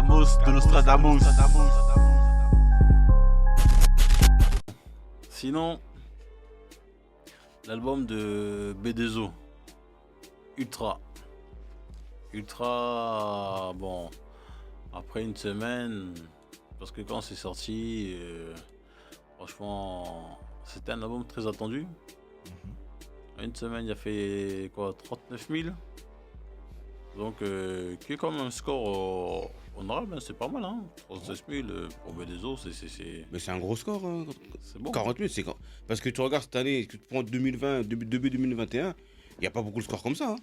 de Nostradamus. Sinon, l'album de B2O, Ultra. Ultra, bon, après une semaine, parce que quand c'est sorti, franchement, c'était un album très attendu. Une semaine, il a fait quoi, 39 000. Donc, qui est comme un score honorable, hein, c'est pas mal, hein. 36 000 pour B2O, Mais c'est un gros score, hein. c'est bon. 40 000, c'est quand... Parce que tu regardes cette année, tu prends 2020, début 2021, il n'y a pas beaucoup de scores comme ça, hein.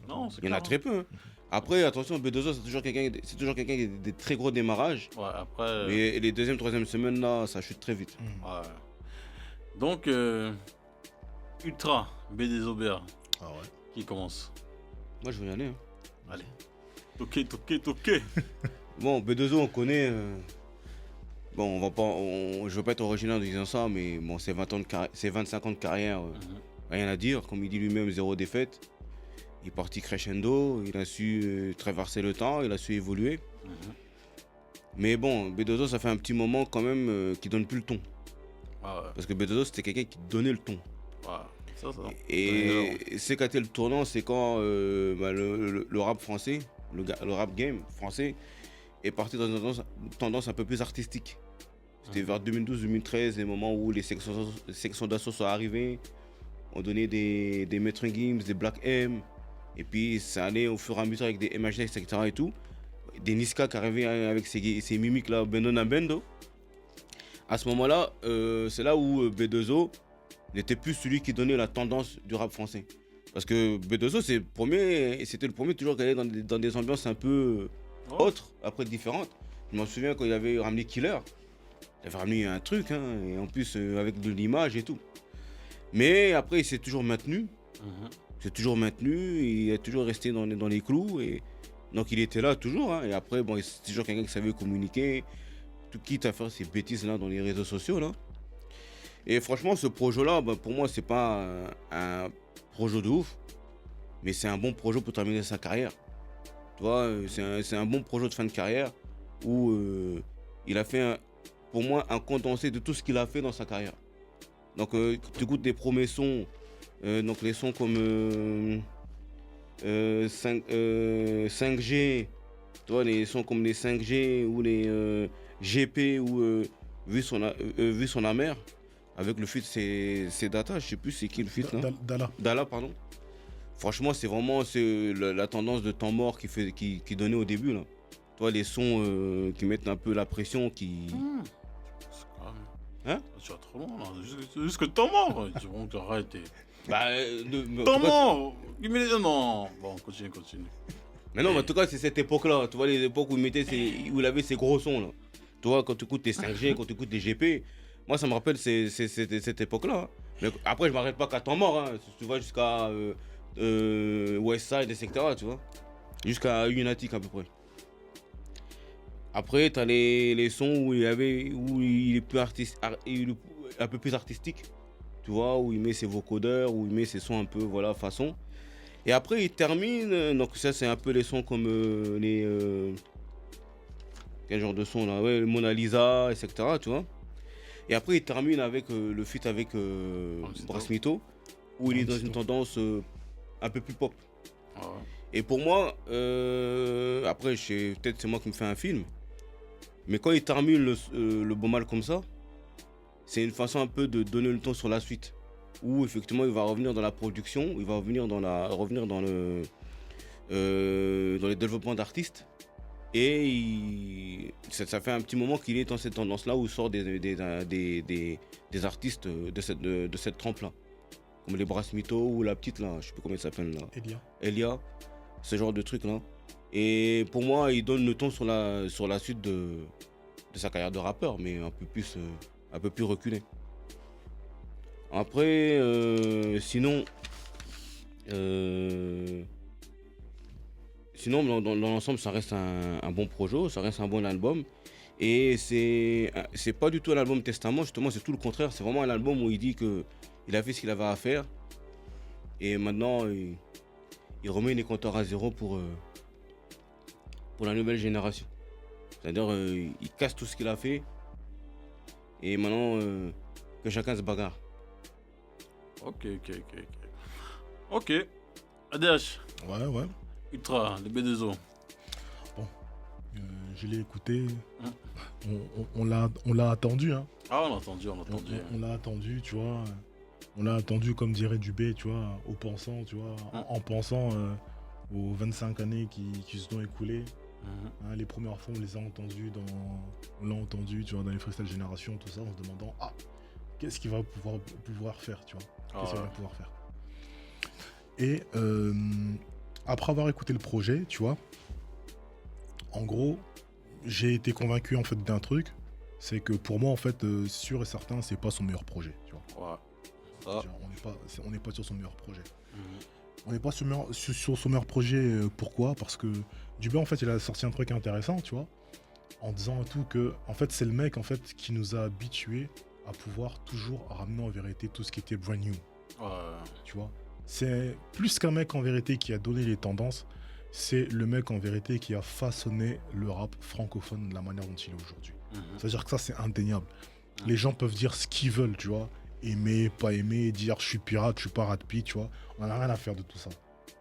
Non, c'est Il y en a clair, très peu, hein. Après, attention, B2O, c'est toujours quelqu'un qui a des très gros démarrages. hein. Ouais, après. Mais les deuxième, troisième semaines, là, ça chute très vite. Ouais. Donc, Ultra, B2OBR, Ah ouais. qui commence. Moi, je vais y aller, hein. Allez. Toqué. Bon, B2O, on connaît. Bon, on va pas, je veux pas être original en disant ça, mais bon, c'est 25 ans de carrière, rien à dire. Comme il dit lui-même, 0 défaite. Il est parti crescendo, il a su traverser le temps, il a su évoluer. Mais bon, B2O, ça fait un petit moment quand même qu'il donne plus le ton. Ah ouais. Parce que B2O, c'était quelqu'un qui donnait le ton. Ouais. Ça. Et c'est qu'a été le tournant, c'est quand le rap français, le rap game français, est parti dans une tendance un peu plus artistique. C'était vers 2012-2013, les moments où les sections d'assaut sont arrivées. On donnait des Metro Games, des Black M. Et puis ça allait au fur et à mesure avec des MHD, etc. et tout. Des Niska qui arrivaient avec ces mimiques là, Bendo na Bendo. À ce moment-là, c'est là où B2O n'était plus celui qui donnait la tendance du rap français. Parce que B2O, c'était le premier toujours qui allait dans des ambiances un peu autres, après différentes. Je m'en souviens quand il avait ramené Killer. Il avait ramené un truc, hein, et en plus avec de l'image et tout. Mais après, il s'est toujours maintenu. Il est toujours resté dans les clous. Et donc il était là toujours, hein. Et après, bon, c'est toujours quelqu'un qui savait communiquer, tout quitte à faire ces bêtises là dans les réseaux sociaux là. Et franchement, ce projet-là, bah, pour moi, c'est pas un projet de ouf, mais c'est un bon projet pour terminer sa carrière. Tu vois, c'est un bon projet de fin de carrière où il a fait, pour moi, un condensé de tout ce qu'il a fait dans sa carrière. Donc, tu écoutes des premiers sons, donc les sons comme 5G, tu vois, les sons comme les 5G ou les GP ou Vu son amère. Avec le feat, c'est Data, je sais plus c'est qui le feat là. Dala, pardon. Franchement, c'est vraiment la tendance de temps mort qui donnait au début là. Toi, les sons qui mettent un peu la pression, qui. C'est quand même. Hein? Tu vas trop loin là. Juste que temps mort. Ils vont arrêter. Bah, Temps mort. Non. Bon, continue. Mais non, mais en tout cas, c'est cette époque-là. Tu vois, les époques où il avait ces gros sons là. Tu vois, quand tu écoutes tes 5G, quand tu écoutes tes GP. Moi, ça me rappelle cette époque-là. Hein. Mais après, je m'arrête pas qu'à temps mort. Hein. Tu vois, jusqu'à Westside, etc. Tu vois. Jusqu'à Lunatic à peu près. Après, tu as les sons où il est plus un peu plus artistique. Tu vois, où il met ses vocodeurs, où il met ses sons un peu, voilà, façon. Et après, il termine. Donc, ça, c'est un peu les sons comme quel genre de son là? Ouais, le Mona Lisa, etc. Tu vois. Et après, il termine avec le feat avec Brasmito, où il est dans une tendance un peu plus pop. Ouais. Et pour moi, après, peut-être c'est moi qui me fais un film, mais quand il termine le Bon Mal comme ça, c'est une façon un peu de donner le ton sur la suite. Où effectivement, il va revenir dans la production, il va revenir dans le développement d'artistes. Et ça fait un petit moment qu'il est dans cette tendance-là où il sort des artistes de cette trempe-là. Comme les Brasmito ou la petite là, je sais plus comment elle s'appelle là. Elia, ce genre de truc là. Et pour moi, il donne le ton sur la suite de sa carrière de rappeur, mais un peu plus reculé. Après, sinon, dans l'ensemble, ça reste un bon projet, ça reste un bon album. Et c'est pas du tout un album testament, justement, c'est tout le contraire. C'est vraiment un album où il dit qu'il a fait ce qu'il avait à faire. Et maintenant, il remet les compteurs à zéro pour la nouvelle génération. C'est-à-dire, il casse tout ce qu'il a fait. Et maintenant, que chacun se bagarre. Ok. Ok. ADH, Ouais. Ultra, le B2O. Je l'ai écouté. On l'a attendu, hein. Ah, on a entendu. On l'a attendu, tu vois. On l'a attendu, comme dirait Dubé, tu vois, au pensant, tu vois, en pensant aux 25 années qui se sont écoulées. Hein, les premières fois, on les a entendus on l'a entendu, tu vois, dans les freestyle génération, tout ça, en se demandant, qu'est-ce qu'il va pouvoir faire, tu vois. Qu'est-ce qu'il va pouvoir faire. Et après avoir écouté le projet, tu vois, en gros, j'ai été convaincu en fait d'un truc, c'est que pour moi en fait, sûr et certain, c'est pas son meilleur projet, tu vois. Ouais. Ça. On n'est pas sur son meilleur projet. On n'est pas sur son meilleur projet. Pourquoi ? Parce que Dubé en fait, il a sorti un truc intéressant, tu vois, en disant tout que en fait, c'est le mec en fait qui nous a habitués à pouvoir toujours ramener en vérité tout ce qui était brand new. Tu vois, c'est plus qu'un mec en vérité qui a donné les tendances. C'est le mec en vérité qui a façonné le rap francophone de la manière dont il est aujourd'hui. C'est-à-dire que ça, c'est indéniable. Les gens peuvent dire ce qu'ils veulent, tu vois. Aimer, pas aimer, dire je suis pirate, je suis pas Rat Pi, tu vois. On n'a rien à faire de tout ça.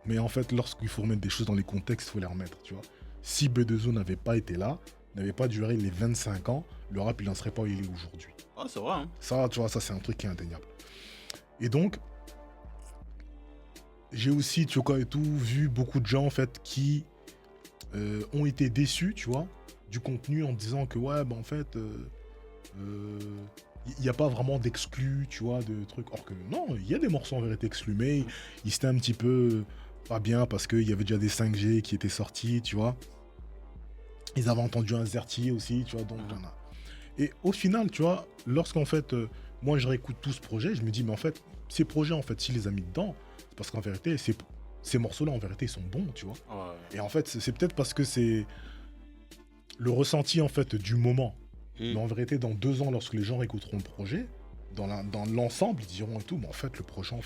Mais en fait, lorsqu'il faut remettre des choses dans les contextes, il faut les remettre, tu vois. Si B2O n'avait pas été là, n'avait pas duré les 25 ans, le rap, il n'en serait pas où il est aujourd'hui. Ah, c'est vrai, hein. Ça, tu vois, ça, c'est un truc qui est indéniable. Et donc, j'ai aussi, tu vois, et tout, vu beaucoup de gens, en fait, qui ont été déçus, tu vois, du contenu en disant que, ouais, bah, en fait, il n'y a pas vraiment d'exclus, tu vois, de trucs. Or que, non, il y a des morceaux en vérité exclus, mais ils étaient un petit peu pas bien parce qu'il y avait déjà des 5G qui étaient sortis, tu vois. Ils avaient entendu un Zerti aussi, tu vois, donc il y en a. Et au final, tu vois, lorsqu'en fait, moi, je réécoute tout ce projet, je me dis, mais en fait, ces projets, en fait, s'il les a mis dedans, c'est parce qu'en vérité, ces morceaux-là, en vérité, ils sont bons, tu vois. Et en fait, c'est peut-être parce que c'est le ressenti, en fait, du moment. Mais en vérité, dans 2 ans, lorsque les gens écouteront le projet, dans l'ensemble, ils diront et tout, mais en fait, le projet, il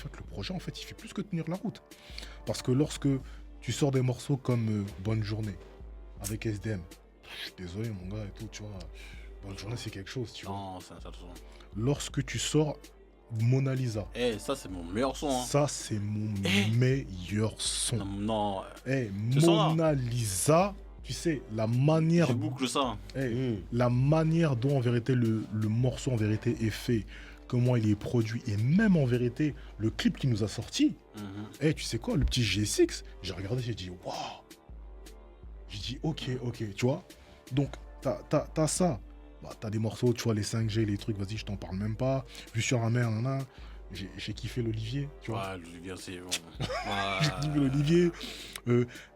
fait plus que tenir la route. Parce que lorsque tu sors des morceaux comme Bonne Journée, avec SDM, je suis désolé, mon gars, et tout, tu vois, Bonne Journée, c'est quelque chose, tu vois. Non, c'est un sale son. Lorsque tu sors Mona Lisa. Ça, c'est mon meilleur son, hein. Ça, c'est mon meilleur son. Non. Mona Lisa, tu sais, la manière... Je boucle ça. La manière dont, en vérité, le morceau, en vérité, est fait, comment il est produit, et même, en vérité, le clip qui nous a sorti, tu sais quoi, le petit G6, j'ai regardé, j'ai dit, waouh. J'ai dit, ok, tu vois. Donc, t'as ça. Bah, t'as des morceaux, tu vois, les 5G, les trucs, vas-y, je t'en parle même pas. Vu sur la mer, j'ai kiffé l'Olivier, tu vois. Ouais, l'Olivier, c'est bon. J'ai kiffé l'Olivier.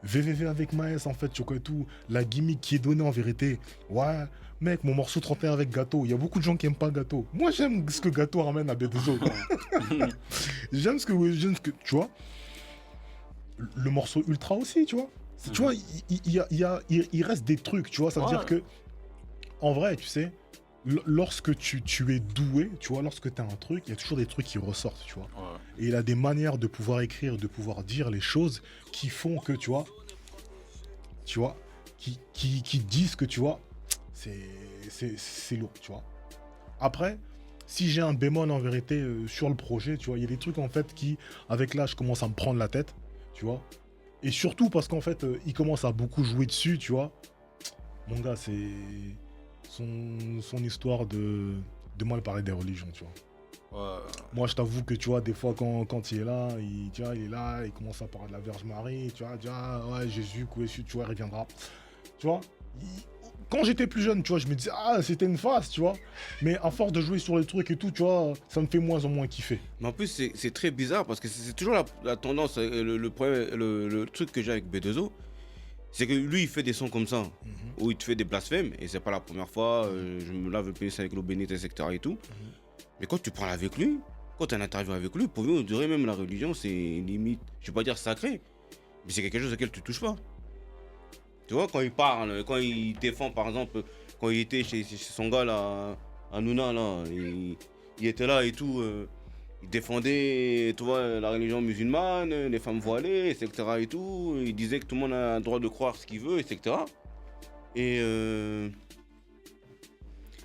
VVV avec Maes, en fait, tu vois, et tout. La gimmick qui est donnée, en vérité. Ouais, mec, mon morceau 31 avec Gâteau. Il y a beaucoup de gens qui aiment pas Gâteau. Moi, j'aime ce que Gâteau ramène à B2O. J'aime ce que, tu vois. Le morceau Ultra aussi, tu vois. Tu vois, il reste des trucs, tu vois. Ça veut dire que, en vrai, tu sais, lorsque tu es doué, tu vois, lorsque tu as un truc, il y a toujours des trucs qui ressortent, tu vois. Et il a des manières de pouvoir écrire, de pouvoir dire les choses qui font que, tu vois, qui disent que, tu vois, c'est lourd, tu vois. Après, si j'ai un bémol en vérité sur le projet, tu vois, il y a des trucs en fait qui, avec l'âge, commencent à me prendre la tête, tu vois. Et surtout parce qu'en fait, il commence à beaucoup jouer dessus, tu vois. Mon gars, c'est son histoire de mal parler des religions, tu vois. Moi, je t'avoue que, tu vois, des fois, quand il est là, il commence à parler de la Vierge Marie, tu vois, ouais, Jésus, tu vois, il reviendra. Tu vois, quand j'étais plus jeune, tu vois, je me disais, c'était une phase, tu vois. Mais à force de jouer sur les trucs et tout, tu vois, ça me fait moins en moins kiffer. Mais en plus, c'est très bizarre parce que c'est toujours la tendance, le problème, le truc que j'ai avec B2O, c'est que lui, il fait des sons comme ça, où il te fait des blasphèmes, et c'est pas la première fois, je me lave le pénis avec l'eau bénite, etc. et tout. Mais quand tu parles avec lui, quand tu as une interview avec lui, pour lui, on dirait même la religion, c'est limite, je vais pas dire sacré, mais c'est quelque chose auquel tu touches pas. Tu vois, quand il parle, quand il défend, par exemple, quand il était chez son gars là, à Nouna, là, il était là et tout, il défendait, tu vois, la religion musulmane, les femmes voilées, etc. et tout. Il disait que tout le monde a le droit de croire ce qu'il veut, etc.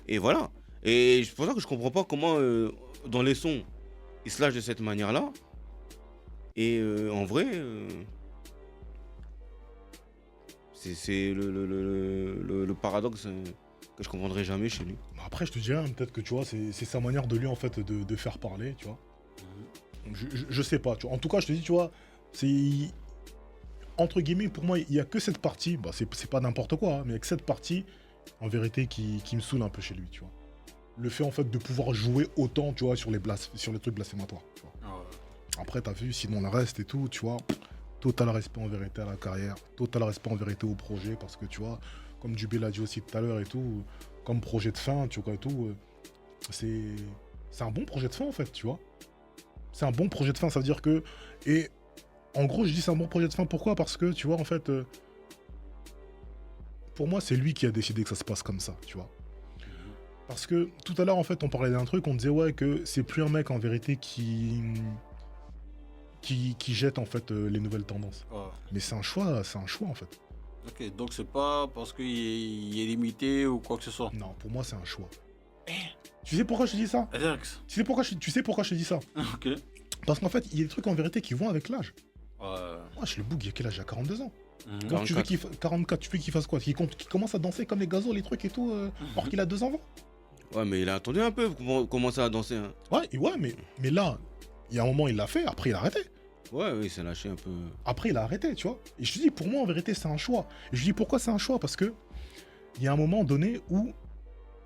Et voilà. Et c'est pour ça que je comprends pas comment dans les sons ils se lâchent de cette manière-là. Et en vrai, c'est le paradoxe que je comprendrai jamais chez lui. Bah, après, je te dirais, hein, peut-être que tu vois, c'est sa manière de lui en fait de faire parler, tu vois. Donc, je sais pas, tu vois. En tout cas, je te dis, tu vois, c'est. Entre guillemets, pour moi, il y a que cette partie, bah, c'est pas n'importe quoi, hein, mais il y a que cette partie, en vérité, qui me saoule un peu chez lui, tu vois. Le fait en fait de pouvoir jouer autant, tu vois, sur les trucs blasphématoires, tu vois. Après, t'as vu, sinon le reste et tout, tu vois, total respect en vérité à la carrière, total respect en vérité au projet, parce que tu vois, comme Dubé l'a dit aussi tout à l'heure et tout, comme projet de fin, tu vois, et tout, c'est un bon projet de fin en fait, tu vois. C'est un bon projet de fin, ça veut dire que. Et en gros, je dis c'est un bon projet de fin, pourquoi? Parce que, tu vois, en fait, pour moi, c'est lui qui a décidé que ça se passe comme ça, tu vois. Parce que tout à l'heure, en fait, on parlait d'un truc, on disait, ouais, que c'est plus un mec en vérité qui jette en fait les nouvelles tendances. Ouais. Mais c'est un choix en fait. Ok, donc c'est pas parce qu'il est limité ou quoi que ce soit. Non, pour moi, c'est un choix. Tu sais pourquoi je te dis ça? Alex. Tu sais pourquoi je te dis ça? Ok. Parce qu'en fait, il y a des trucs en vérité qui vont avec l'âge. Ouais. Moi, je le bouge, il y a quel âge? Il a 42 ans. Mhm. Donc, tu veux qu'il 44, tu veux qu'il fasse quoi? Qu'il commence à danser comme les gazos, les trucs et tout, alors qu'il a 2 ans. Ouais, mais il a attendu un peu pour commencer à danser. Hein. Ouais, mais là, il y a un moment, il l'a fait, après, il a arrêté. Ouais, il s'est lâché un peu. Après, il a arrêté, tu vois. Et je te dis, pour moi, en vérité, c'est un choix. Et je dis pourquoi c'est un choix? Parce que il y a un moment donné où,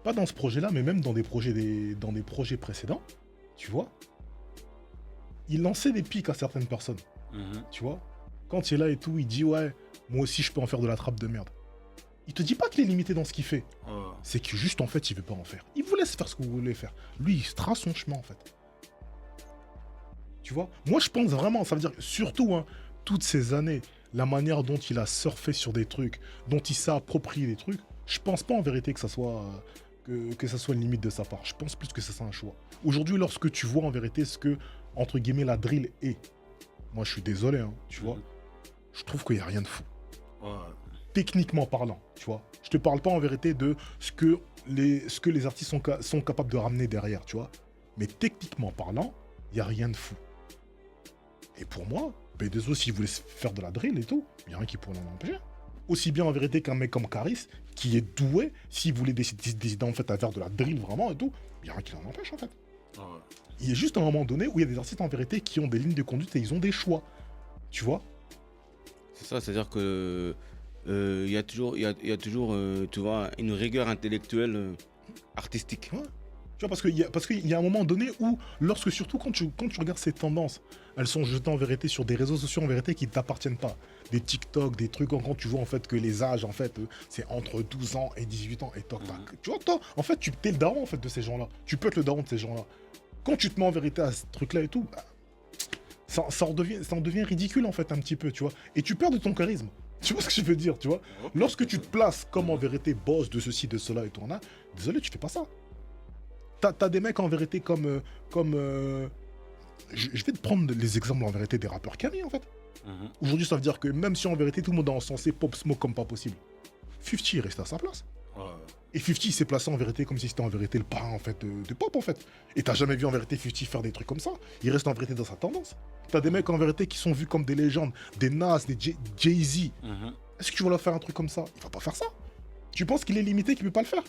pas dans ce projet-là, mais même dans des projets précédents, tu vois, il lançait des pics à certaines personnes, tu vois. Quand il est là et tout, il dit, ouais, moi aussi, je peux en faire de la trappe de merde. Il te dit pas qu'il est limité dans ce qu'il fait. Ouais. C'est que juste, en fait, il veut pas en faire. Il vous laisse faire ce que vous voulez faire. Lui, il se trace son chemin, en fait. Tu vois, moi je pense vraiment, ça veut dire surtout hein, toutes ces années, la manière dont il a surfé sur des trucs, dont il s'est approprié des trucs, je pense pas en vérité que ça soit une limite de sa part. Je pense plus que ça soit un choix. Aujourd'hui, lorsque tu vois en vérité ce que entre guillemets la drill est, moi je suis désolé, hein, tu vois, je trouve qu'il y a rien de fou. Ouais. Techniquement parlant, tu vois, je te parle pas en vérité de ce que les artistes sont capables de ramener derrière, tu vois, mais techniquement parlant, il y a rien de fou. Et pour moi, B2O, s'il voulait faire de la drill et tout, il n'y a rien qui pourrait l'en empêcher. Aussi bien en vérité qu'un mec comme Caris, qui est doué, s'il voulait décider en fait à faire de la drill vraiment et tout, il n'y a rien qui l'en empêche en fait. Ouais. Il y a juste un moment donné où il y a des artistes en vérité qui ont des lignes de conduite et ils ont des choix. Tu vois? C'est ça, c'est-à-dire que il y a toujours, tu vois, une rigueur intellectuelle artistique. Ouais. Tu vois, parce qu'il y a un moment donné où, surtout quand tu regardes ces tendances, elles sont jetées en vérité sur des réseaux sociaux en vérité qui ne t'appartiennent pas. Des TikTok, des trucs, quand tu vois en fait que les âges, en fait, c'est entre 12 ans et 18 ans. Et toc, tac. Tu vois, toi, en fait, tu es le daron en fait de ces gens-là. Tu peux être le daron de ces gens-là. Quand tu te mets en vérité à ce truc-là et tout, bah, ça en devient ridicule en fait un petit peu, tu vois. Et tu perds de ton charisme. Tu vois ce que je veux dire, tu vois? Lorsque tu te places comme en vérité boss de ceci, de cela et tout, désolé, tu fais pas ça. T'as des mecs en vérité comme je vais te prendre les exemples en vérité des rappeurs Kanye en fait. Aujourd'hui, ça veut dire que même si en vérité tout le monde a encensé Pop Smoke comme pas possible, 50 il reste à sa place. Ouais. Et 50 il s'est placé en vérité comme si c'était en vérité le parrain en fait de Pop en fait. Et t'as jamais vu en vérité 50 faire des trucs comme ça. Il reste en vérité dans sa tendance. T'as des mecs en vérité qui sont vus comme des légendes, des Nas, des Jay-Z. Est-ce que tu vas leur faire un truc comme ça? Il va pas faire ça. Tu penses qu'il est limité, qu'il peut pas le faire?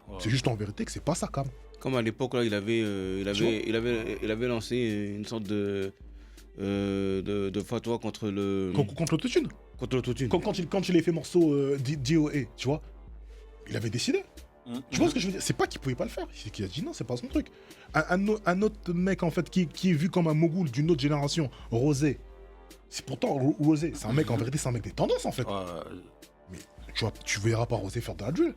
Ouais. C'est juste en vérité que c'est pas ça quand même. Comme à l'époque, là, il avait lancé une sorte de fatwa contre le. Contre l'autotune. Contre l'autotune. Quand il a fait morceau DOA, tu vois, il avait décidé. Tu vois ce que je veux dire? C'est pas qu'il pouvait pas le faire, c'est qu'il a dit non, c'est pas son truc. Un autre mec en fait qui est vu comme un mogul d'une autre génération, Rosé. C'est pourtant Rosé, c'est un mec en vérité, c'est un mec des tendances en fait. Ouais. Mais tu verras pas Rosé faire de la drill.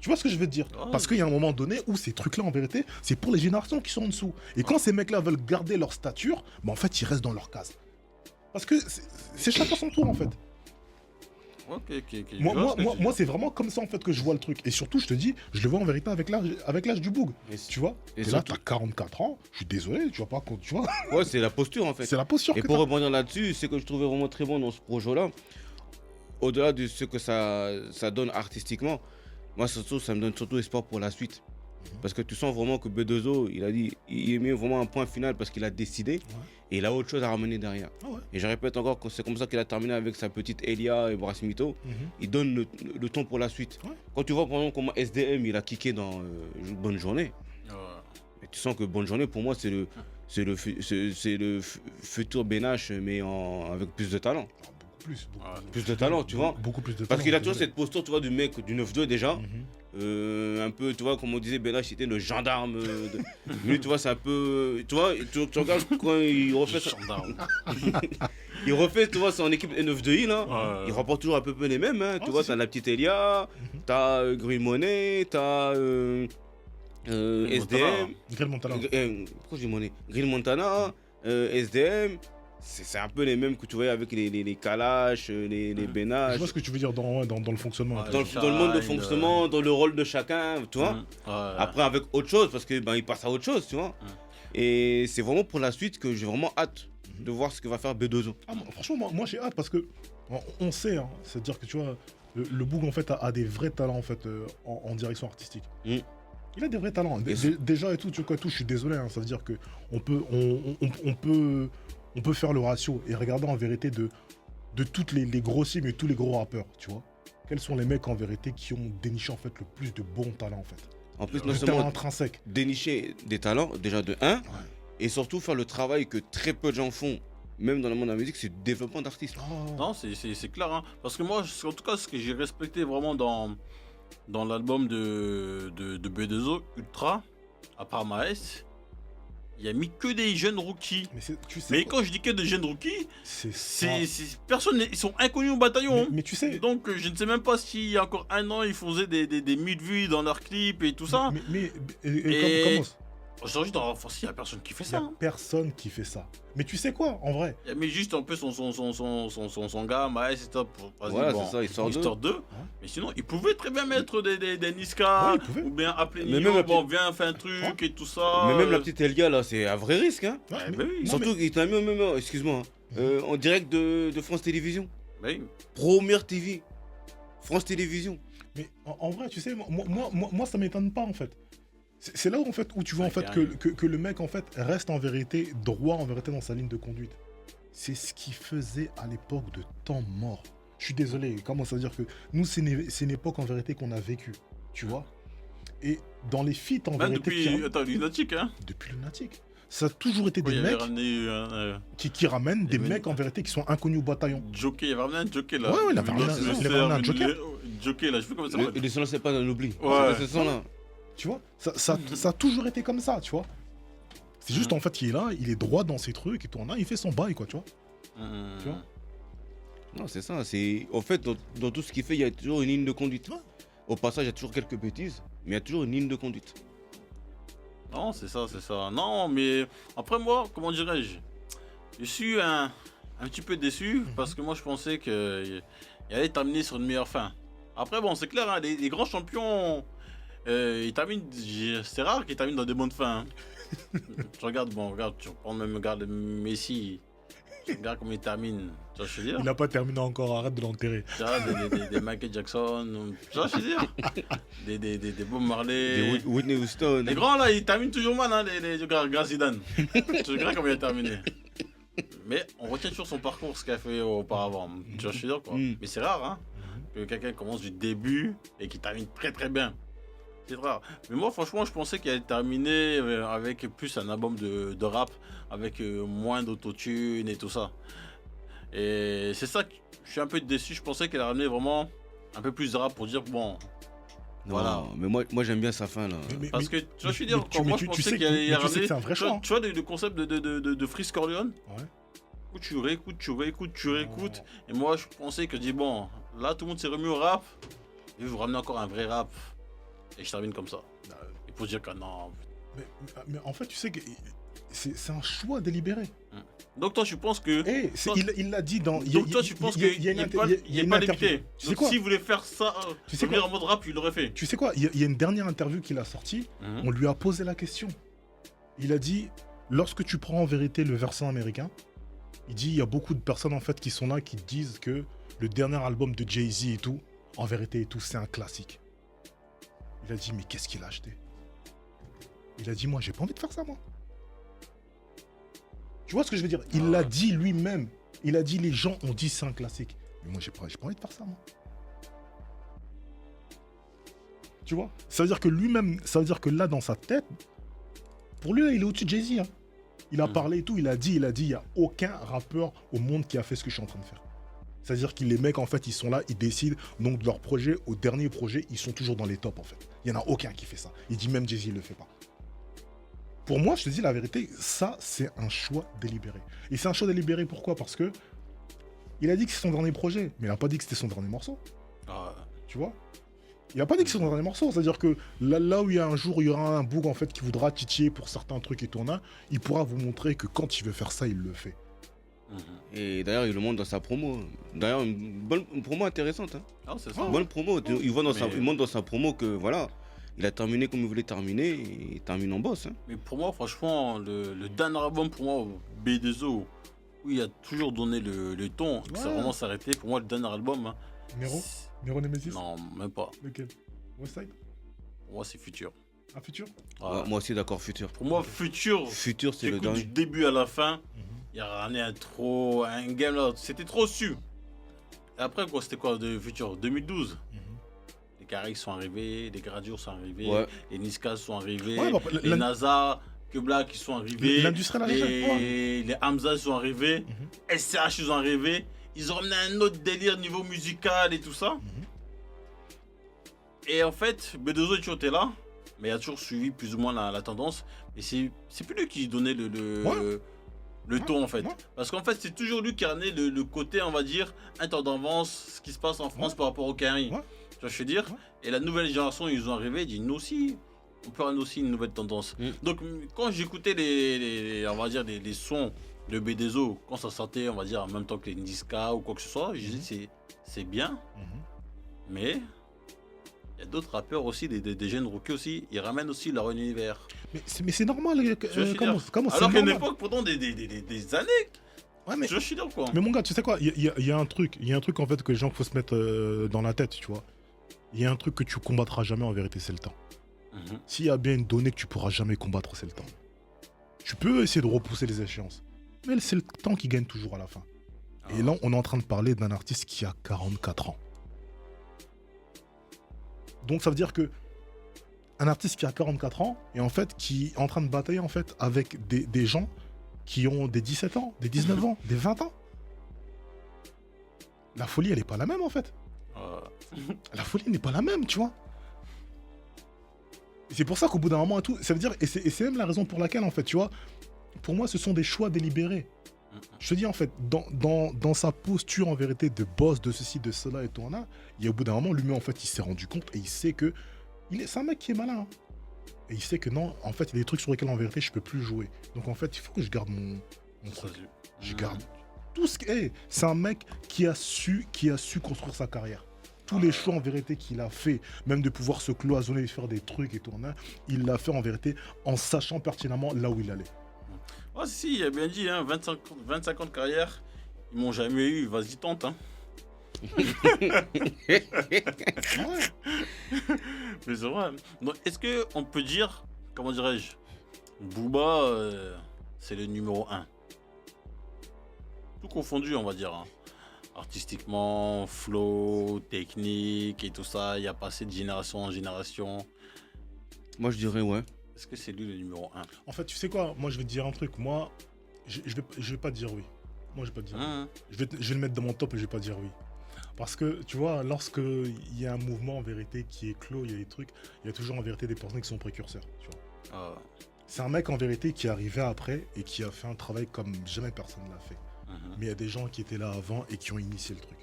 Tu vois ce que je veux te dire? Ouais. Parce qu'il y a un moment donné où ces trucs-là, en vérité, c'est pour les générations qui sont en dessous. Et quand ces mecs-là veulent garder leur stature, bah en fait, ils restent dans leur case. Parce que c'est chacun son tour, en fait. Ok. Moi, c'est vraiment comme ça, en fait, que je vois le truc. Et surtout, je te dis, je le vois en vérité avec l'âge du boug. Tu vois? Et là, t'as 44 ans, je suis désolé, tu vois pas, tu vois? Ouais, c'est la posture, en fait. C'est la posture Et que pour t'as. rebondir là-dessus, c'est que je trouvais vraiment très bon dans ce projet-là. au-delà de ce que ça donne artistiquement, moi surtout, ça me donne surtout espoir pour la suite. Parce que tu sens vraiment que B2O, il a dit, il met vraiment un point final parce qu'il a décidé et il a autre chose à ramener derrière. Ah ouais. Et je répète encore que c'est comme ça qu'il a terminé avec sa petite Elia et Brasmito. Il donne le ton pour la suite. Ouais. Quand tu vois par exemple comment SDM il a kické dans Bonne Journée, Ouais. et tu sens que Bonne Journée pour moi c'est le futur Benache mais avec plus de talent. Ah, beaucoup plus. Plus de talent, tu vois. Beaucoup plus de talent. Parce qu'il a toujours désolé. cette posture, tu vois, du mec du 9-2 déjà. Un peu, tu vois, comme on disait, Benache c'était le gendarme. Lui, tu vois, c'est un peu. Tu vois, tu regardes quand il refait ça. Gendarme. Il refait, tu vois, son équipe N9-2I, là. Ouais. Il remporte toujours à peu près les mêmes. Hein. Tu Ah, vois, si, t'as la petite Elia, t'as Green Money, t'as SDM. Grel Montana. Pourquoi j'ai Money Green Montana, SDM. C'est un peu les mêmes que tu voyais avec les Kalash, les Je Benache. vois ce que tu veux dire dans le fonctionnement. Ouais. Dans le monde de fonctionnement, dans le rôle de chacun, tu vois. Ouais. Après avec autre chose, parce que il passe à autre chose, tu vois. Et c'est vraiment pour la suite que j'ai vraiment hâte de voir ce que va faire B2O. Ah, franchement, moi j'ai hâte parce que on sait, hein, c'est-à-dire que tu vois, le Boog en fait a des vrais talents en fait en direction artistique. Il a des vrais talents. Déjà et tout, tu vois, je suis désolé, hein, ça veut dire que on peut faire le ratio et regarder en vérité de toutes les grossiers mais tous les gros rappeurs, tu vois. Quels sont les mecs en vérité qui ont déniché en fait le plus de bons talents en fait. En plus, non Le talent seulement intrinsèque. dénicher des talents, déjà de 1, et surtout faire le travail que très peu de gens font, même dans le monde de la musique, c'est le développement d'artistes. Oh. Non, c'est clair. Hein. Parce que moi, en tout cas, ce que j'ai respecté vraiment dans l'album de B2O, Ultra, à part Maes, il a mis que des jeunes rookies. Tu sais Mais quoi, quand je dis que des jeunes rookies, c'est personne, ils sont inconnus au bataillon. mais tu sais. Donc je ne sais même pas s'il y a encore un an, ils faisaient des 1000 vues dans leurs clips et tout ça. Comment Aujourd'hui, dans la France, il n'y a personne qui fait il y ça. a Hein. personne qui fait ça. Mais tu sais quoi, en vrai, Il a mis juste un peu son gars, Maes, c'est top. Vas-y, Voilà, bon, c'est ça, histoire histoire d'eux. Mais sinon, il pouvait très bien mettre des Niska, Ouais, il pouvait. ou bien appeler Mais Nino, même la bon, viens, fais un truc et tout ça. Mais même la petite Elia, là, c'est un vrai risque. Hein. ouais, bah oui. non, Surtout qu'il t'a mis même, excuse-moi, en direct de France Télévisions. Bah oui. Première TV. France Télévisions. mais en vrai, tu sais, moi ça m'étonne pas en fait. C'est là où, en fait, où tu vois en Ouais, fait que le mec en fait reste en vérité droit en vérité dans sa ligne de conduite. C'est ce qu'il faisait à l'époque de temps mort. Je suis désolé, comment ça veut dire que nous c'est une époque en vérité qu'on a vécue, tu vois. Et dans les feats en Même vérité depuis, attends, Lunatic, hein. depuis Lunatic, ça a toujours été Ouais, des il avait mecs ramené qui ramènent des avait- mecs en vérité qui sont inconnus au bataillon. Jockey, il avait ramené un Jockey là. Ouais, il avait ramené un Joker. Jockey là, je sais plus comment ça Il s'appelle. ne se lançait pas dans l'oubli. Ouais. C'est ça, là. Tu vois, ça a toujours été comme ça, tu vois. C'est juste en fait qu'il est là, il est droit dans ses trucs et tout, il fait son bail quoi, tu vois. Tu vois. Non, c'est ça. En fait, dans tout ce qu'il fait, il y a toujours une ligne de conduite. Au passage, il y a toujours quelques bêtises, mais il y a toujours une ligne de conduite. Non, c'est ça. Non, mais après moi, comment dirais-je, je suis un petit peu déçu parce que moi je pensais qu'il allait terminer sur une meilleure fin. Après bon, c'est clair, hein, les grands champions, ils terminent, c'est rare qu'ils terminent dans des bonnes fins. Hein. Tu regardes, tu reprends même regarde Messi, tu regardes comment il termine. Tu vois ce que je veux dire? Il n'a pas terminé encore, arrête de l'enterrer. Tu vois, des Michael Jackson, tu vois ce que je veux dire? Des Bob Marley. Des Whitney Houston. Les grands là, ils terminent toujours mal, hein, les gars Zidane. Tu regardes comment il a terminé. Mais on retient toujours son parcours, ce qu'il a fait auparavant. Tu vois, je suis sûr quoi. Mais c'est rare, hein, que quelqu'un commence du début et qu'il termine très très bien. C'est rare. Mais moi, franchement, je pensais qu'il allait terminer avec plus un album de rap, avec moins d'autotune et tout ça. Et c'est ça que je suis un peu déçu. Je pensais qu'elle allait ramener vraiment un peu plus de rap pour dire bon. Non, Voilà. mais moi j'aime bien sa fin là. Parce que tu vois, je suis dire, mais quand moi je tu pensais sais qu'il allait mais tu sais ramener. que c'est un vrai choix. Tu vois, le concept de Freeze Corleone. Ouais. Écoute, tu réécoutes, tu réécoutes. Et moi, je pensais que je dis, bon, là, tout le monde s'est remis au rap. Et je vous ramener encore un vrai rap. Et je termine comme ça. Et pour dire que non. Mais en fait, tu sais que c'est un choix délibéré. Donc, toi, tu penses que. Il l'a dit dans. Donc, toi, tu penses qu'il n'est pas limité. Tu sais Donc, quoi s'il voulait faire ça, Tu sais revenir en mode rap, il l'aurait fait. Tu sais quoi, il y a une dernière interview qu'il a sortie. On lui a posé la question. Il a dit, lorsque tu prends en vérité le versant américain, il dit, il y a beaucoup de personnes en fait qui sont là qui disent que le dernier album de Jay-Z et tout, en vérité et tout, c'est un classique. Il a dit, mais qu'est-ce qu'il a acheté? Il a dit, moi, j'ai pas envie de faire ça, moi. Tu vois ce que je veux dire? Il l'a dit lui-même. Il a dit, les gens ont dit c'est un classique. Mais moi, j'ai pas envie de faire ça, moi. Tu vois? Ça veut dire que lui-même, ça veut dire que là, dans sa tête, pour lui, là, il est au-dessus de Jay-Z. Hein. Il a parlé et tout, il a dit, il n'y a aucun rappeur au monde qui a fait ce que je suis en train de faire. C'est-à-dire que les mecs, en fait, ils sont là, ils décident, donc de leur projet au dernier projet, ils sont toujours dans les tops, en fait. Il n'y en a aucun qui fait ça. Il dit même Jay-Z ne le fait pas. Pour moi, je te dis la vérité, ça, c'est un choix délibéré. Et c'est un choix délibéré, pourquoi? Parce que il a dit que c'est son dernier projet, mais il n'a pas dit que c'était son dernier morceau. Tu vois? Il n'a pas dit que c'est son dernier morceau. C'est-à-dire que là où il y a un jour, il y aura un boug en fait qui voudra titiller pour certains trucs et tout, il pourra vous montrer que quand il veut faire ça, il le fait. Et d'ailleurs, il le montre dans sa promo. D'ailleurs, une promo intéressante. Hein. Ah, c'est ça. Bonne promo. Il montre dans sa promo que voilà, il a terminé comme il voulait terminer et il termine en boss. Hein. Mais pour moi, franchement, le dernier album, pour moi, B2O, où il a toujours donné le ton, que ça a vraiment s'arrêté. Pour moi, le dernier album. Hein, Nero Nemesis? Non, même pas. Lequel? Westside? Pour moi, c'est Futur. Un Futur? Ouais, moi aussi, d'accord, Futur. Pour moi, Futur, c'est le dernier. Du début à la fin, il y a ramené un game là, c'était trop su. Et après, quoi, c'était quoi de Futur? 2012. Les Carrés sont arrivés, les Gradures sont arrivés, les Niska sont arrivés, les NASA, Que Black ils sont arrivés, les Hamza sont arrivés, SCH ils sont arrivés. Ils ont ramené un autre délire niveau musical et tout ça. Et en fait, B2O est toujours été là, mais il a toujours suivi plus ou moins la tendance. Et c'est plus lui qui donnait le ton en fait. Parce qu'en fait, c'est toujours lui qui a ramené le côté, on va dire, un temps d'avance, ce qui se passe en France par rapport au Carré. Tu vois ce que je veux dire? Et la nouvelle génération, ils ont arrivé, ils disent nous aussi, on peut ramener aussi une nouvelle tendance. Donc quand j'écoutais on va dire, les sons de B2O, quand ça sortait, on va dire, en même temps que les Niska ou quoi que ce soit, je disais c'est bien, mais il y a d'autres rappeurs aussi, des jeunes rookies aussi, ils ramènent aussi leur univers. Mais c'est normal, comment alors qu'à une époque, pendant des années, je suis là quoi. Mais mon gars, tu sais quoi, il y a un truc en fait que les gens faut se mettre dans la tête, tu vois. Il y a un truc que tu combattras jamais en vérité, c'est le temps. S'il y a bien une donnée que tu pourras jamais combattre, c'est le temps. Tu peux essayer de repousser les échéances, mais c'est le temps qui gagne toujours à la fin. Et là, on est en train de parler d'un artiste qui a 44 ans. Donc ça veut dire que un artiste qui a 44 ans et en fait qui est en train de batailler en fait avec des gens qui ont des 17 ans, des 19 ans, des 20 ans. La folie, elle est pas la même en fait. La folie n'est pas la même, tu vois. Et c'est pour ça qu'au bout d'un moment et tout, ça veut dire, et c'est même la raison pour laquelle en fait, tu vois, pour moi ce sont des choix délibérés. Je te dis en fait, dans sa posture en vérité de boss, de ceci, de cela et tout, il y a au bout d'un moment, lui-même en fait, il s'est rendu compte et il sait que c'est un mec qui est malin. Hein. Et il sait que non, en fait, il y a des trucs sur lesquels en vérité, je peux plus jouer. Donc en fait, il faut que je garde mon truc. Je garde tout ce que... c'est un mec qui a su construire sa carrière. Tous les choix en vérité qu'il a fait, même de pouvoir se cloisonner et faire des trucs et tout, il l'a fait en vérité en sachant pertinemment là où il allait. Ah si, il a bien dit, hein, 25 ans de carrière, ils m'ont jamais eu, vas-y tente. Hein. Mais c'est vrai. Donc, est-ce qu'on peut dire, comment dirais-je, Booba, c'est le numéro 1. Tout confondu, on va dire. Hein. Artistiquement, flow, technique et tout ça, il a passé de génération en génération. Moi je dirais ouais. Est-ce que c'est lui le numéro 1? En fait, tu sais quoi? Moi, je vais te dire un truc. Moi, je vais pas te dire oui. Moi, je vais pas te dire oui. Je vais le mettre dans mon top et je vais pas dire oui. Parce que, tu vois, lorsqu'il y a un mouvement en vérité qui est clos, il y a des trucs, il y a toujours en vérité des personnes qui sont précurseurs. Tu vois. C'est un mec en vérité qui est arrivé après et qui a fait un travail comme jamais personne ne l'a fait. Mais il y a des gens qui étaient là avant et qui ont initié le truc.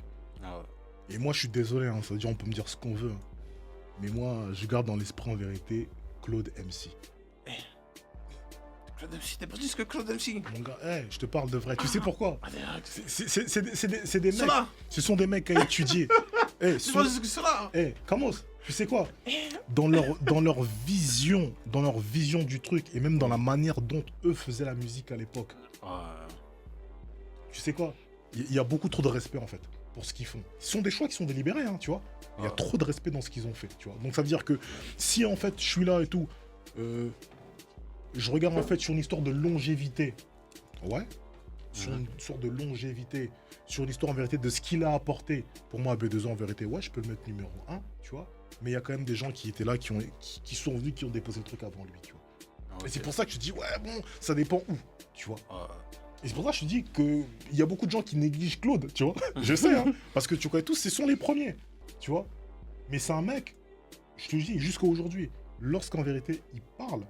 Et moi, je suis désolé, hein, ça veut dire on peut me dire ce qu'on veut. Mais moi, je garde dans l'esprit en vérité Claude MC. Claude MC, t'es pas plus que Claude MC. Mon gars, je te parle de vrai. Tu sais pourquoi? C'est des mecs. Cela. Ce sont des mecs à étudier. C'est pas ce que cela. Comment? Tu sais quoi? Dans leur vision du truc et même dans la manière dont eux faisaient la musique à l'époque. Tu sais quoi? Il y a beaucoup trop de respect en fait. pour ce qu'ils font. Ce sont des choix qui sont délibérés, hein, tu vois. Il y a trop de respect dans ce qu'ils ont fait, tu vois. Donc ça veut dire que si en fait je suis là et tout, je regarde en fait sur une histoire de longévité, ouais, sur une sorte de longévité, sur une histoire en vérité de ce qu'il a apporté. Pour moi, B2O en vérité, ouais, je peux le mettre numéro 1, tu vois. Mais il y a quand même des gens qui étaient là, qui sont venus, qui ont déposé le truc avant lui, tu vois. Ok. Et c'est pour ça que je te dis, ouais, bon, ça dépend où, tu vois. Ouais. Et c'est pour ça que je te dis qu'il y a beaucoup de gens qui négligent Claude, tu vois. Je sais, hein, parce que tu connais tous, ce sont les premiers, tu vois. Mais c'est un mec, je te dis, jusqu'à aujourd'hui, lorsqu'en vérité, il parle,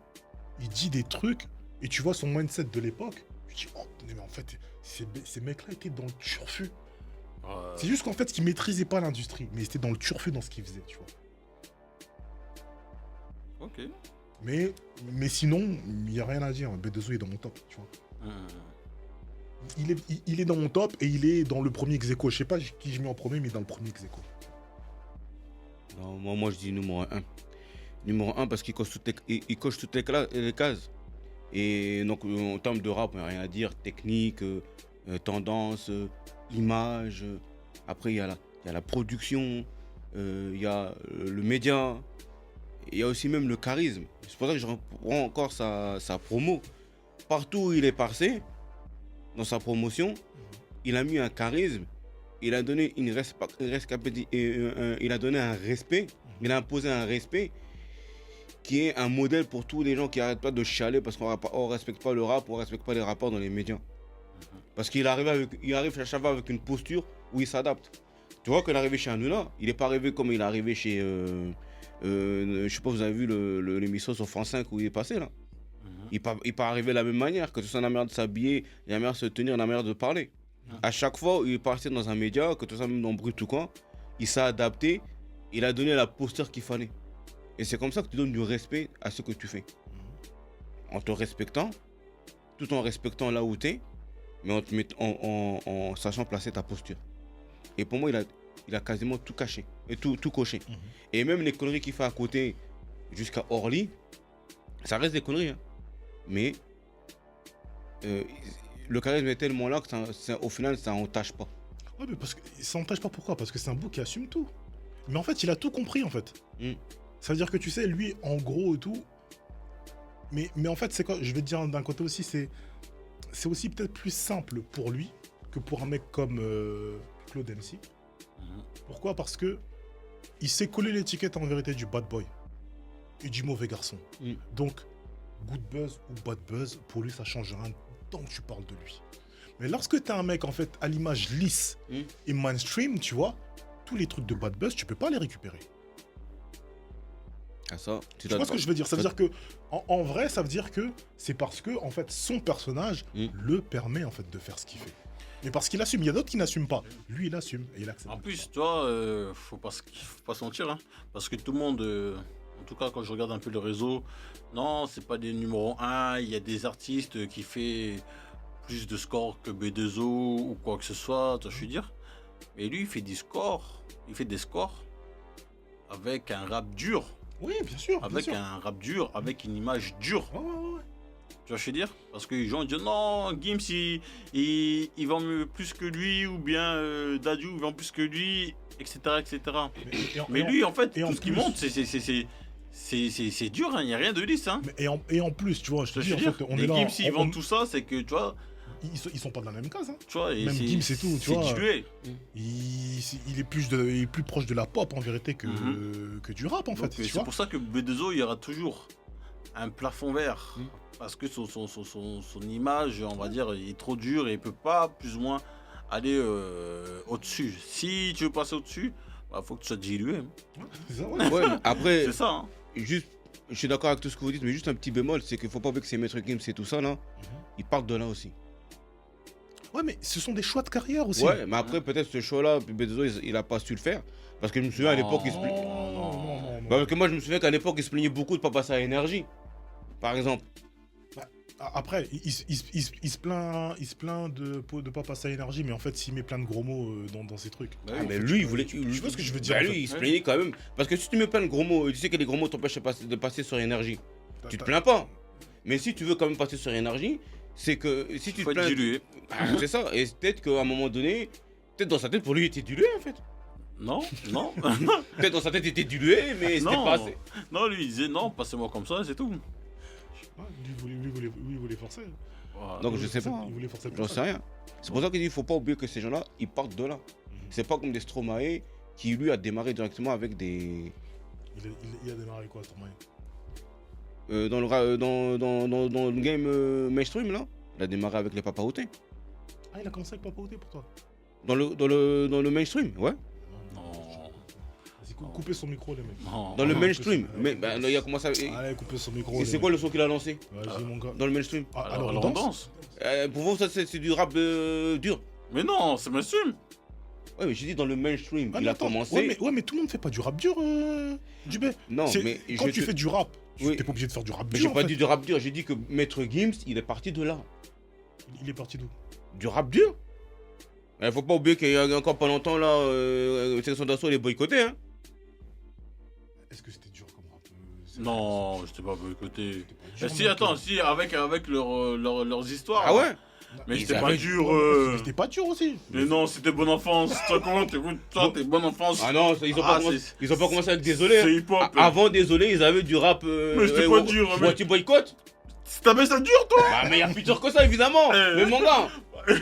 il dit des trucs, et tu vois son mindset de l'époque, tu dis, oh, mais en fait, ces mecs-là étaient dans le turfu. C'est juste qu'en fait, qu'ils maîtrisaient pas l'industrie, mais ils étaient dans le turfu dans ce qu'ils faisaient, tu vois. Ok. Mais sinon, il n'y a rien à dire. B2O est dans mon top, tu vois. Il est dans mon top et il est dans le premier ex-aequo. Je sais pas qui je mets en premier, mais dans le premier ex-aequo. Non, moi je dis numéro 1. Numéro 1 parce qu'il coche toutes les cases. Et donc en termes de rap, il n'y a rien à dire. Technique, tendance, image. Après, il y a la production, il y a le média. Il y a aussi même le charisme. C'est pour ça que je reprends encore sa promo. Partout où il est passé, dans sa promotion, il a mis un charisme. Il a donné il a donné un respect. Il a imposé un respect qui est un modèle pour tous les gens qui n'arrêtent pas de chialer parce qu'on ne respecte pas le rap, on ne respecte pas les rappeurs dans les médias. Parce qu'il arrive à chaque fois avec une posture où il s'adapte. Tu vois qu'il est arrivé chez Hanouna, il n'est pas arrivé comme il est arrivé chez... je sais pas, vous avez vu l'émission sur France 5 où il est passé là. Il n'est pas arrivé de la même manière, que ce soit la manière de s'habiller, la manière de se tenir, la manière de parler. À chaque fois où il est parti dans un média, que ce soit même dans Brut ou quoi, il s'est adapté, il a donné la posture qu'il fallait. Et c'est comme ça que tu donnes du respect à ce que tu fais. En te respectant, tout en respectant là où tu es, mais en sachant placer ta posture. Et pour moi, il a quasiment tout caché, et tout coché. Et même les conneries qu'il fait à côté, jusqu'à Orly, ça reste des conneries. Hein. Mais le charisme est tellement là que au final, ça n'entache pas. Ouais, mais parce que ça n'entache pas pourquoi? Parce que c'est un bouc qui assume tout. Mais en fait, il a tout compris en fait. Ça veut dire que tu sais, lui, en gros et tout. Mais en fait, c'est quoi? Je vais te dire d'un côté aussi, c'est aussi peut-être plus simple pour lui que pour un mec comme Claude MC. Pourquoi? Parce que il s'est collé l'étiquette en vérité du bad boy et du mauvais garçon. Donc, good buzz ou bad buzz, pour lui, ça change rien tant que tu parles de lui. Mais lorsque tu as un mec en fait à l'image lisse et mainstream, tu vois, tous les trucs de bad buzz, tu peux pas les récupérer. Ah ça, Tu vois ce que je veux dire? Ça veut dire que, en vrai, ça veut dire que c'est parce que, en fait, son personnage le permet, en fait, de faire ce qu'il fait. Mais parce qu'il assume. Il y a d'autres qui n'assument pas. Lui, il assume et il accepte. En plus, tu vois, faut pas se mentir, hein, parce que tout le monde, en tout cas quand je regarde un peu le réseau, non, c'est pas des numéros 1, il y a des artistes qui font plus de scores que B2O ou quoi que ce soit, tu vois, je veux dire. Mais lui, il fait des scores avec un rap dur. Oui, bien sûr. Avec un rap dur, avec une image dure. Ouais. Tu vois, je veux dire? Parce que les gens disent non, Gims il vend plus que lui, ou bien Dadju il vend plus que lui, etc. etc. Mais lui, en fait, tout ce qu'il montre, c'est dur, il n'y a rien de lisse. Hein. Et en plus, tu vois, je te dis, en fait, on est là. Gims, s'ils vendent tout ça, c'est que, tu vois. Ils sont pas dans la même case. Hein. Tu vois, même Gims et tout, tu vois. Dilué. Il est plus proche de la pop en vérité que du rap en fait. C'est pour ça que B2O, il y aura toujours un plafond vert. Parce que son image, on va dire, il est trop dur et il peut pas plus ou moins aller au-dessus. Si tu veux passer au-dessus, bah, faut que tu sois dilué. Hein. C'est ça, ouais, mais après, c'est ça. Hein. Juste, je suis d'accord avec tout ce que vous dites, mais juste un petit bémol, c'est qu'il faut pas oublier que c'est Maître Gims et tout ça là, ils partent de là aussi. Ouais, mais ce sont des choix de carrière aussi. Ouais, mais après, peut-être ce choix-là, B2O, il a pas su le faire. Parce que je me souviens à l'époque, il se plaignait. Non. Parce que moi, je me souviens qu'à l'époque, il se plaignait beaucoup de pas passer à énergie. Par exemple. Après, il se plaint de pas passer à énergie, mais en fait, s'il met plein de gros mots dans ses trucs. Bah mais lui, il voulait. Tu vois ce que je veux dire? Bah lui, il se plaignait quand même. Parce que si tu mets plein de gros mots, tu sais que les gros mots t'empêchent de passer sur énergie. Tu te plains pas. Mais si tu veux quand même passer sur énergie, c'est que si tu te plains. Dilué. C'est ça. Et peut-être qu'à un moment donné, Peut-être dans sa tête, pour lui, il était dilué en fait. Non, non. Peut-être dans sa tête, il était dilué, mais c'était Non. pas assez. Non, lui, il disait non, passez-moi comme ça, c'est tout. Ouais, lui, il voulait forcer. Voilà. Donc je sais pas. Il voulait forcer le J'en sais passage. rien. C'est pour ça qu'il dit, il faut pas oublier que ces gens-là, ils partent de là. C'est pas comme des Stromae qui lui a démarré directement avec des. Il a démarré quoi, Stromae? Dans le game mainstream là, il a démarré avec les Papaoutés. Ah, il a commencé avec Papa Outé pour toi. Dans le mainstream, ouais. Non. Vas-y, coupez son micro, les mecs. Non. Dans le Ah, mainstream. c'est- Mais bah, il a commencé à. Allez, coupez son micro. Et les c'est mecs. quoi le son qu'il a lancé Vas-y, mon gars. dans le mainstream? Ah, Alors, alors, on on danse. danse. Pour vous, ça c'est du rap dur. Mais non, c'est mainstream. Ouais, mais j'ai dit dans le mainstream, Ah, il mais a attends, commencé. Ouais, mais tout le monde fait pas du rap dur, Dubé. Non, C'est- mais quand je tu te- fais du rap, Oui. t'es pas obligé de faire du rap Mais dur. j'ai pas en fait. dit du rap dur, j'ai dit que Maître Gims, il est parti de là. Il est parti d'où? Du rap dur. Il faut pas oublier qu'il y a encore pas longtemps là, Section d'Assaut, il est boycotté. Hein. Est-ce que c'était dur comme rap Non, je t'ai pas boycotté. C'était pas dur, Si, mec. attends, si, avec leurs histoires. Ah ouais. Mais Ils c'était pas avaient- dur. C'était pas dur aussi. Mais non, c'était bonne enfance. Toi, comment toi, t'es bonne enfance. Ah non, ils ont pas commencé. c'est- Ils ont pas commencé avec Désolé. C'est hein. hip-hop. Avant Désolé, ils avaient du rap. Mais c'était pas dur, mec. Moitié boycott. T'avais ça dur, toi. Bah, mais il y a plus dur que ça, évidemment. Eh. Mais mon gars.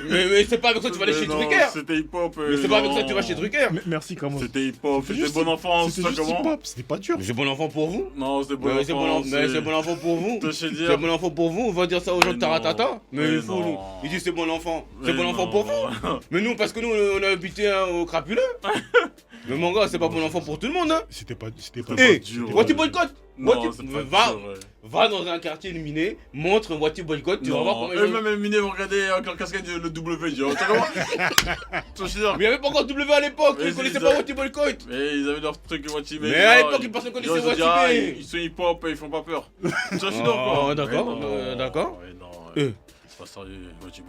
mais c'est pas avec ça que tu vas aller Mais chez non, Drucker. C'était hip-hop. Mais c'est pas avec ça que tu vas chez Drucker. Merci, comment? C'était hip-hop, c'était juste- bonne enfance. C'était Toi, juste comment hip-hop, c'était pas dur. Mais c'est bon enfant pour vous. Non, c'était bonne Mais c'est bon, enfance. mais c'est bon enfant pour vous. Toi, je sais dire. C'est bon enfant pour vous. On va dire ça aux gens Mais de Taratata. Mais Mais il faut. non. Il dit c'est bon enfant. C'est Mais bon enfant non. pour vous. Mais nous, parce que nous, on a habité hein, au crapuleux. Mais mon gars, c'est pas bon enfant pour tout le monde. Hein. C'était pas C'était dur. pas Eh, dur, Wati ouais. boycott. Non, Wati- c'est pas va, dur, ouais. va dans un quartier illuminé, montre Wati boycott, tu vas voir comment ils eux vont- même Miné vont regarder encore le casquette le W. Tu vois comment. Toi, je suis sûr. Mais il n'y avait pas encore W à l'époque, Mais ils connaissaient ils pas avaient- Wati boycott. Mais ils avaient leur truc Watibé. Mais à l'époque, personne connaissait Watibé. Ils sont hip-hop, ils font pas peur. Tu vois, je suis d'accord. Oh, d'accord, Mais non, d'accord. mais non, c'est pas sérieux, Watibé.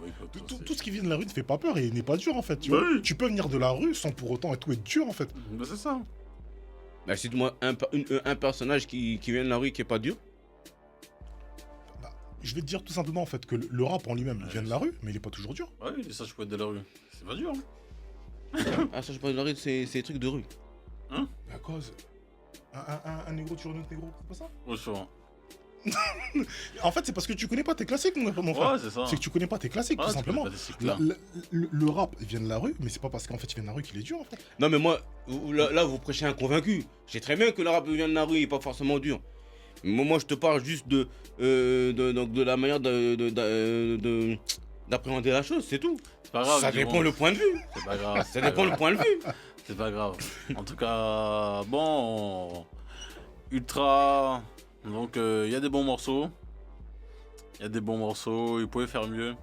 Tout ce qui vient de la rue ne fait pas peur et n'est pas dur en fait. Tu, Bah vois. oui. Tu peux venir de la rue sans pour autant et tout être dur en fait. Bah, c'est ça. Bah, cite-moi un personnage qui vient de la rue qui est pas dur. Je vais te dire tout simplement en fait que le rap en lui-même il vient de la rue, mais il est pas toujours dur. Ouais, ça, je peux être de la rue. C'est pas dur. Ah, ça, je parle de la rue, c'est des trucs de rue. À cause. Un négro tue un autre négro, c'est pas ça? Ouais, souvent. En fait, c'est parce que tu connais pas tes classiques, mon frère. Ouais, c'est ça. C'est que tu connais pas tes classiques, Ah, tout tu simplement. connais pas des cycles, là. Le rap, il vient de la rue, mais c'est pas parce qu'en fait il vient de la rue qu'il est dur en fait. Non, mais moi, là, vous prêchez un convaincu. Je sais très bien que le rap vient de la rue, il est pas forcément dur. Moi, je te parle juste de la manière d'appréhender la chose, c'est tout. C'est pas grave. Ça dis-moi. dépend le point de vue. C'est pas grave. Ça dépend le point de vue. C'est pas grave. En tout cas, bon. Ultra. Donc, il y a des bons morceaux. Il y a des bons morceaux. Ils pouvaient faire mieux.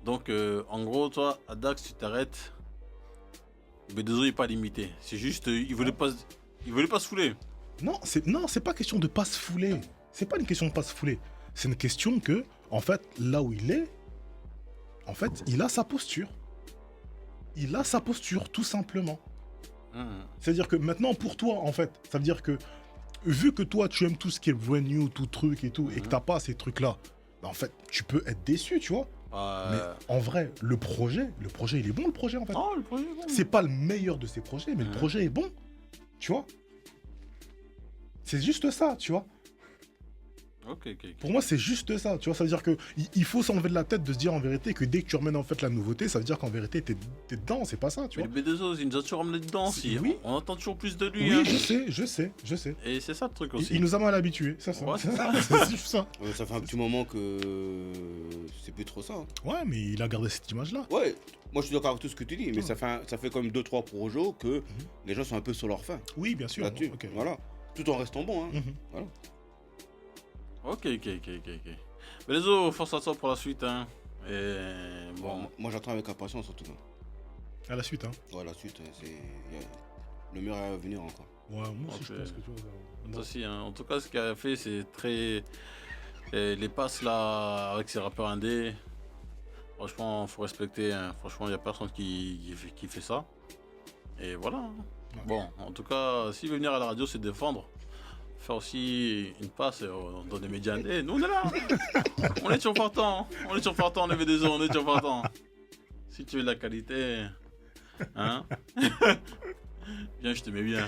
Donc, en gros, toi, à Dax, tu t'arrêtes. Mais désolé, il n'est pas limité. C'est juste, il voulait pas se fouler. Non, c'est pas question de pas se fouler. C'est pas une question de pas se fouler. C'est une question que, en fait, là où il est, en fait, il a sa posture. Il a sa posture, tout simplement. C'est-à-dire que maintenant, pour toi, en fait, ça veut dire que, vu que toi, tu aimes tout ce qui est brand new, tout truc et tout, et que t'as pas ces trucs-là, bah, en fait, tu peux être déçu, tu vois. Mais en vrai, le projet, il est bon, le projet, en fait. Oh, le projet est bon. C'est pas le meilleur de ses projets, mais le projet est bon. Tu vois. C'est juste ça, tu vois. Ok. Pour moi, c'est juste ça, tu vois. Ça veut dire que il faut s'enlever de la tête de se dire en vérité que dès que tu remènes en fait la nouveauté, ça veut dire qu'en vérité, t'es dedans, c'est pas ça, tu Mais vois. le B2O, il nous a toujours ramené dedans aussi. Oui. On entend toujours plus de lui. Oui, hein. je sais. Et c'est ça le truc aussi. Il nous a mal habitués, ça. Ouais, c'est ça. C'est juste ça. Ça fait un petit moment que c'est plus trop ça. Hein. Ouais, mais il a gardé cette image-là. Ouais, moi je suis d'accord avec tout ce que tu dis, mais ça fait comme 2-3 projets que les gens sont un peu sur leur faim Oui, bien sûr. là-dessus. Ok. Voilà. Tout en restant bon. Hein. Mhm. Voilà. Ok. Mais les autres, force à toi pour la suite. Hein. Et bon. Moi j'attends avec impatience en tout cas. À la suite, hein. Ouais, la suite, le meilleur à venir encore. Ouais, moi aussi, Ok. je pense que tu vois. Moi aussi, hein. En tout cas, ce qu'il a fait, c'est très. Les passes là, avec ses rappeurs indés, franchement, faut respecter. Hein. Franchement, il n'y a personne qui fait ça. Et voilà. Hein. Ouais. Bon, en tout cas, s'il veut venir à la radio, c'est défendre. Faire aussi une passe dans des médias indés. Nous, on est là. On est toujours partant. On est toujours partant, on est V2O, on est toujours partant. Si tu veux de la qualité, Hein? Viens, je te mets bien.